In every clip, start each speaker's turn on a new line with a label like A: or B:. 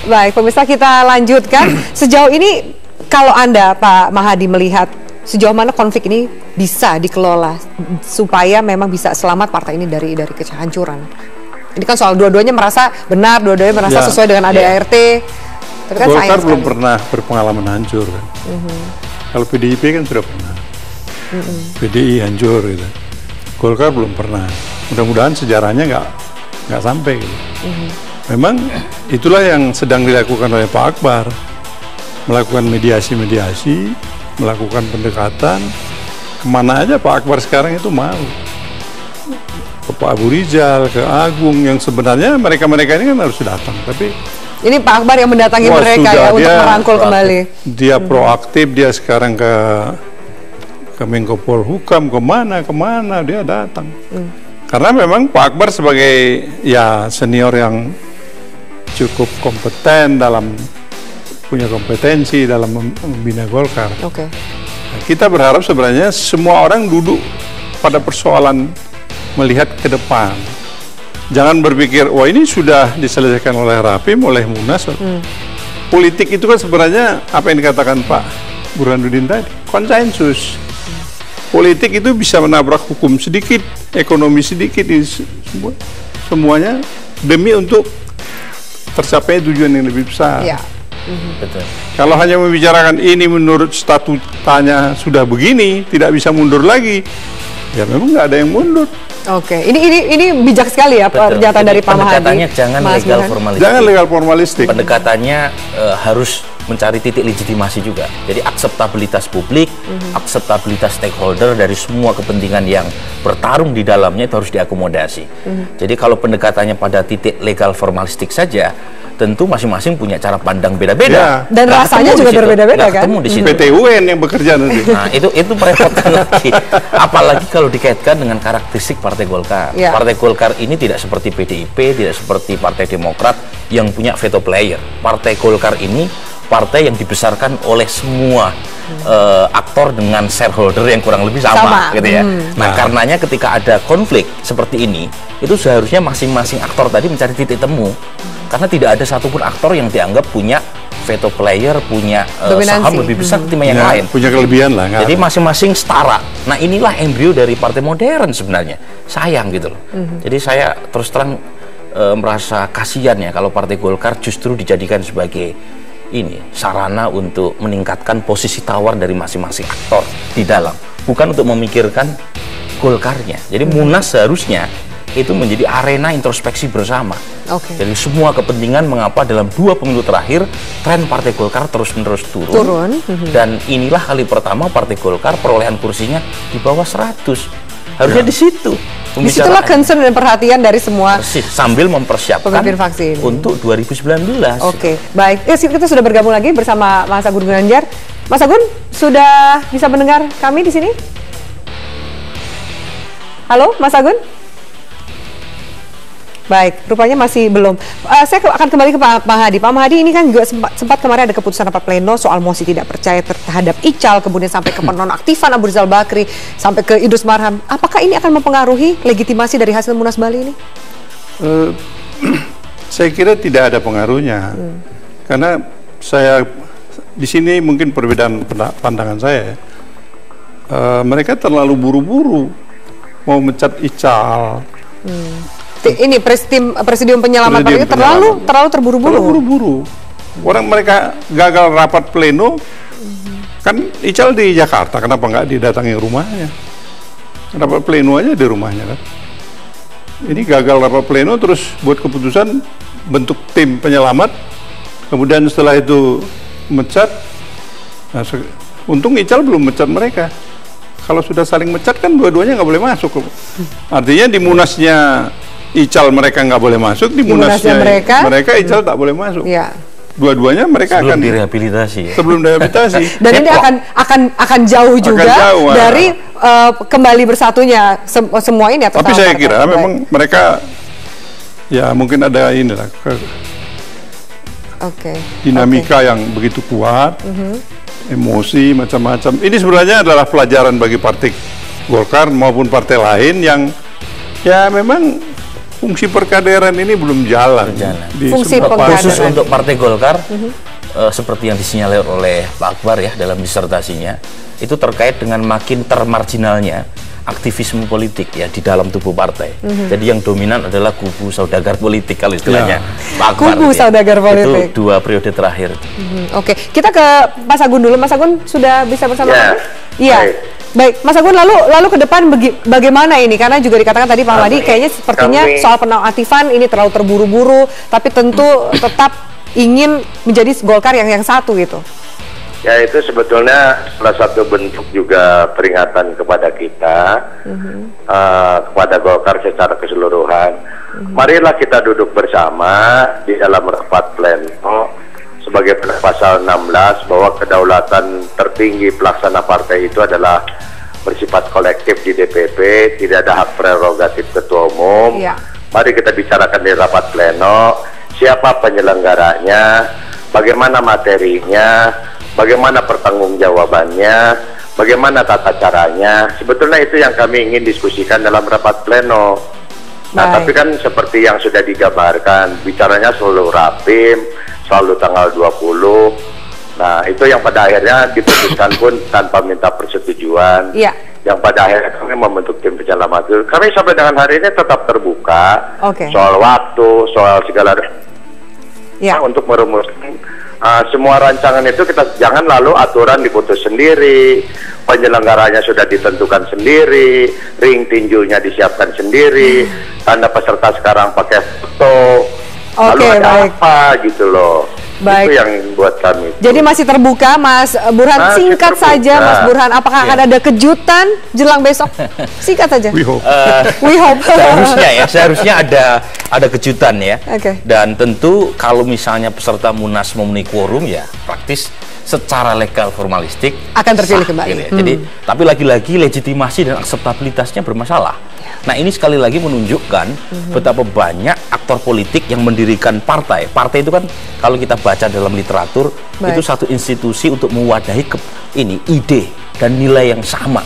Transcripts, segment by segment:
A: Baik, pemirsa, kita lanjutkan. Sejauh ini kalau Anda, Pak Mahadi, melihat sejauh mana konflik ini bisa dikelola supaya memang bisa selamat partai ini dari kehancuran. Ini kan soal dua-duanya merasa benar, dua-duanya merasa sesuai dengan ADART. Tapi kan
B: Golkar belum pernah berpengalaman hancur kan. Kalau PDIP kan sudah pernah. PDI hancur gitu. Golkar belum pernah. Mudah-mudahan sejarahnya nggak sampai gitu. Memang itulah yang sedang dilakukan oleh Pak Akbar, melakukan mediasi-mediasi, melakukan pendekatan. Kemana aja Pak Akbar sekarang itu mau. Ke Pak Abu Rizal, ke Agung, yang sebenarnya mereka-mereka ini kan harus datang. Tapi
A: ini Pak Akbar yang mendatangi mereka ya untuk merangkul kembali.
B: Dia proaktif, dia sekarang ke Menko Polhukam, kemana dia datang. Karena memang Pak Akbar sebagai ya senior yang cukup kompeten punya kompetensi dalam membina Golkar. Nah, kita berharap sebenarnya semua orang duduk pada persoalan melihat ke depan. Jangan berpikir, wah ini sudah diselesaikan oleh Rapim, oleh Munas. Politik itu kan sebenarnya apa yang dikatakan Pak Burhanuddin tadi, konsensus. Politik itu bisa menabrak hukum sedikit, ekonomi sedikit, semuanya demi untuk tercapai tujuan yang lebih besar.
C: Betul.
B: Kalau hanya membicarakan ini menurut statutanya sudah begini, tidak bisa mundur lagi, ya memang nggak ada yang mundur.
A: Ini bijak sekali ya pernyataan dari Pak Mahadi.
C: Pendekatannya jangan legal formalistik.
B: Jangan legal formalistik.
C: Pendekatannya harus mencari titik legitimasi juga. Jadi akseptabilitas publik, akseptabilitas stakeholder dari semua kepentingan yang bertarung di dalamnya itu harus diakomodasi. Jadi kalau pendekatannya pada titik legal formalistik saja, tentu masing-masing punya cara pandang beda-beda.
A: Dan rasanya juga berbeda-beda kan?
B: PT UN yang bekerja nanti.
C: Nah, itu merepotkan lagi. Apalagi kalau dikaitkan dengan karakteristik Partai Golkar. Partai Golkar ini tidak seperti PDIP, tidak seperti Partai Demokrat yang punya veto player. Partai Golkar ini partai yang dibesarkan oleh semua aktor dengan shareholder yang kurang lebih sama. Gitu ya. Nah, karenanya ketika ada konflik seperti ini, itu seharusnya masing-masing aktor tadi mencari titik temu. Karena tidak ada satupun aktor yang dianggap punya veto player, punya saham lebih besar ketimbang yang lain.
B: Punya kelebihan lah.
C: Jadi masing-masing setara. Nah, inilah embrio dari partai modern sebenarnya. Sayang gitu loh. Jadi saya terus terang merasa kasihan ya kalau Partai Golkar justru dijadikan sebagai sarana untuk meningkatkan posisi tawar dari masing-masing aktor di dalam. Bukan untuk memikirkan Golkarnya. Jadi Munas seharusnya itu menjadi arena introspeksi bersama. Jadi semua kepentingan mengapa dalam 2 pemilu terakhir tren Partai Golkar terus-menerus turun. Dan inilah kali pertama Partai Golkar perolehan kursinya di bawah 100. Harusnya di situ.
A: Disitulah concern dan perhatian dari semua.
C: Sambil mempersiapkan
A: vaksin
C: untuk 2019.
A: Baik. Kita sudah bergabung lagi bersama Mas Agun Gunanjar. Mas Agun, sudah bisa mendengar kami di sini? Halo, Mas Agun? Baik, rupanya masih belum. Saya akan kembali ke Pak Mahadi. Pak Mahadi, ini kan juga sempat kemarin ada keputusan rapat pleno soal mosi tidak percaya terhadap Ical, kemudian sampai ke penonaktifan Abu Rizal Bakri, sampai ke Idrus Marham. Apakah ini akan mempengaruhi legitimasi dari hasil Munas Bali ini?
B: Saya kira tidak ada pengaruhnya. Karena saya di sini mungkin perbedaan pandangan saya. Mereka terlalu buru-buru mau mencat Ical.
A: Ini presidium penyelamat itu terlalu terburu-buru. Orang mereka gagal rapat pleno, kan Ical di Jakarta, kenapa nggak didatangi rumahnya? Rapat pleno aja di rumahnya kan. Ini gagal rapat pleno, terus buat keputusan bentuk tim penyelamat, kemudian setelah itu mecat. Nah, untung Ical belum mecat mereka. Kalau sudah saling mecat kan dua-duanya nggak boleh masuk. Artinya di Munasnya Ical mereka nggak boleh masuk, di Munasnya mereka Ical tak boleh masuk. Dua-duanya mereka
C: sebelum
B: akan
C: direhabilitasi.
B: Sebelum direhabilitasi.
A: Dan ini akan jauh juga dari kembali bersatunya semua ini.
B: Tapi saya kira memang mereka ya mungkin ada inilah dinamika yang begitu kuat, emosi macam-macam. Ini sebenarnya adalah pelajaran bagi partai Golkar maupun partai lain yang ya memang
A: fungsi perkaderan ini belum jalan.
B: Fungsi
C: khusus untuk Partai Golkar, seperti yang disinyalir oleh Pak Akbar ya dalam disertasinya, itu terkait dengan makin termarginalnya aktivisme politik ya di dalam tubuh partai. Jadi yang dominan adalah kubu saudagar politik kalau istilahnya Pak Akbar.
B: Kubu saudagar politik.
C: Itu 2 periode terakhir.
B: Oke, kita ke Mas Agun dulu. Mas Agun sudah bisa bersama kami? Iya. Baik, Mas Agun, lalu ke depan bagaimana ini? Karena juga dikatakan tadi Pak Madi kayaknya sepertinya soal penonaktifan ini terlalu terburu-buru, tapi tentu tetap ingin menjadi Golkar yang satu gitu.
D: Ya, itu sebetulnya salah satu bentuk juga peringatan kepada kita, kepada Golkar secara keseluruhan. Marilah kita duduk bersama di dalam rapat pleno sebagai pasal 16 bahwa kedaulatan tertinggi pelaksana partai itu adalah bersifat kolektif di DPP, tidak ada hak prerogatif ketua umum. Mari kita bicarakan di rapat pleno, siapa penyelenggaranya, bagaimana materinya, bagaimana pertanggungjawabannya, bagaimana tata caranya. Sebetulnya itu yang kami ingin diskusikan dalam rapat pleno. Nah, tapi kan seperti yang sudah digambarkan, bicaranya selalu rapim, selalu tanggal 20. Nah, itu yang pada akhirnya diputuskan pun tanpa minta persetujuan. Yang pada akhirnya kami membentuk tim penyelamat itu. Kami sampai dengan hari ini tetap terbuka soal waktu, soal segala untuk merumuskan semua rancangan itu. Kita jangan lalu aturan diputus sendiri, penyelenggaranya sudah ditentukan sendiri, ring tinjunya disiapkan sendiri, tanda peserta sekarang pakai foto, lalu ada apa gitu loh. Itu yang buat kami.
B: Jadi masih terbuka, Mas Burhan. Singkat saja, Mas Burhan, apakah akan ada kejutan jelang besok? Singkat saja.
C: We hope. We hope. Seharusnya ada kejutan ya. Dan tentu kalau misalnya peserta Munas memenuhi quorum ya praktis secara legal formalistik
B: akan terpilih kembali.
C: Ya. Jadi, tapi lagi-lagi legitimasi dan akseptabilitasnya bermasalah. Nah, ini sekali lagi menunjukkan betapa banyak aktor politik yang mendirikan partai. Partai itu kan kalau kita baca dalam literatur itu satu institusi untuk mewadahi ide dan nilai yang sama.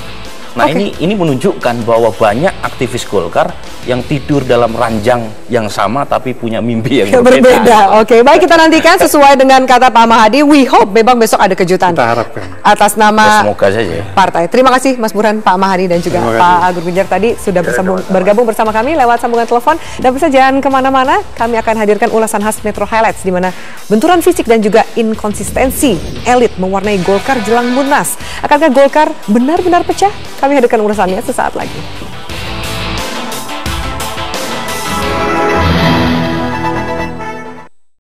C: Nah, ini menunjukkan bahwa banyak aktivis Golkar yang tidur dalam ranjang yang sama tapi punya mimpi yang berbeda.
B: Baik, kita nantikan sesuai dengan kata Pak Mahadi. We hope memang besok ada kejutan.
A: Kita harapkan.
B: Atas nama
C: semoga saja
B: partai. Terima kasih Mas Burhan, Pak Mahadi dan juga Pak Agur Gunjar tadi sudah bergabung bersama kami lewat sambungan telepon. Dan bisa jangan kemana-mana, kami akan hadirkan ulasan khas Metro Highlights di mana benturan fisik dan juga inkonsistensi elit mewarnai Golkar jelang Munas. Akankah Golkar benar-benar pecah? Kami hadirkan ulasannya sesaat lagi.